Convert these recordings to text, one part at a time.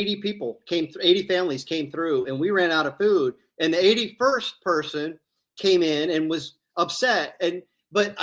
80 people came through, 80 families came through, and we ran out of food. And the 81st person came in and was upset. But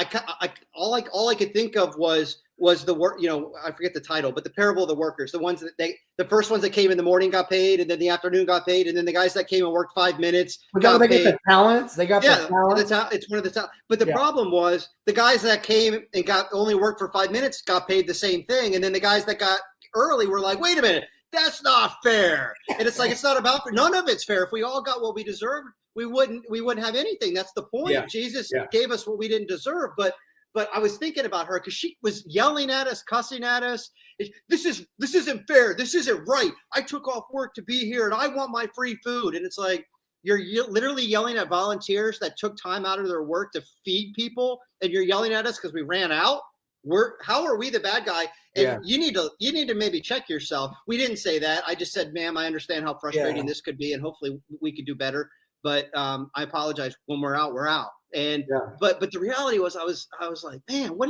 all I could think of was the work, I forget the title, but the parable of the workers, the ones that the first ones that came in the morning got paid, and then the afternoon got paid, and then the guys that came and worked 5 minutes got paid. They get the talents. They got the talents. It's one of the talents. But the problem was the guys that came and got only worked for 5 minutes got paid the same thing, and then the guys that got early were like, wait a minute, that's not fair. And it's like, it's not about, none of it's fair. If we all got what we deserved, we wouldn't have anything. That's the point. Yeah. Jesus gave us what we didn't deserve. But I was thinking about her because she was yelling at us, cussing at us. This isn't fair. This isn't right. I took off work to be here and I want my free food. And it's like, you're literally yelling at volunteers that took time out of their work to feed people. And you're yelling at us because we ran out. How are we the bad guy? And you need to maybe check yourself. We didn't say that. I just said, ma'am, I understand how frustrating this could be, and hopefully we could do better. But I apologize. When we're out, we're out. And but the reality was, I was like, man, what?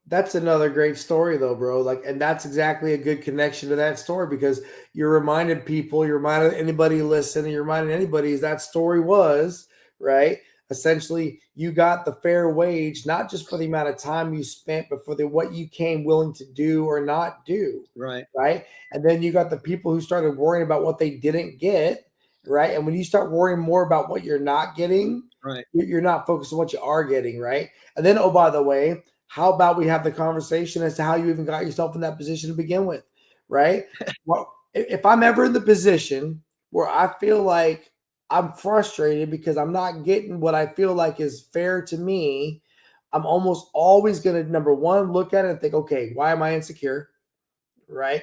That's another great story though, bro. Like, and that's exactly a good connection to that story, because you're reminded people, you're reminded anybody listening, you're reminding anybody that story was right. Essentially, you got the fair wage, not just for the amount of time you spent, but for what you came willing to do or not do. Right. Right. And then you got the people who started worrying about what they didn't get. Right. And when you start worrying more about what you're not getting, right, you're not focused on what you are getting. Right. And then, oh, by the way, how about we have the conversation as to how you even got yourself in that position to begin with? Right. Well, if I'm ever in the position where I feel like I'm frustrated because I'm not getting what I feel like is fair to me, I'm almost always going to, number one, look at it and think, okay, why am I insecure? Right.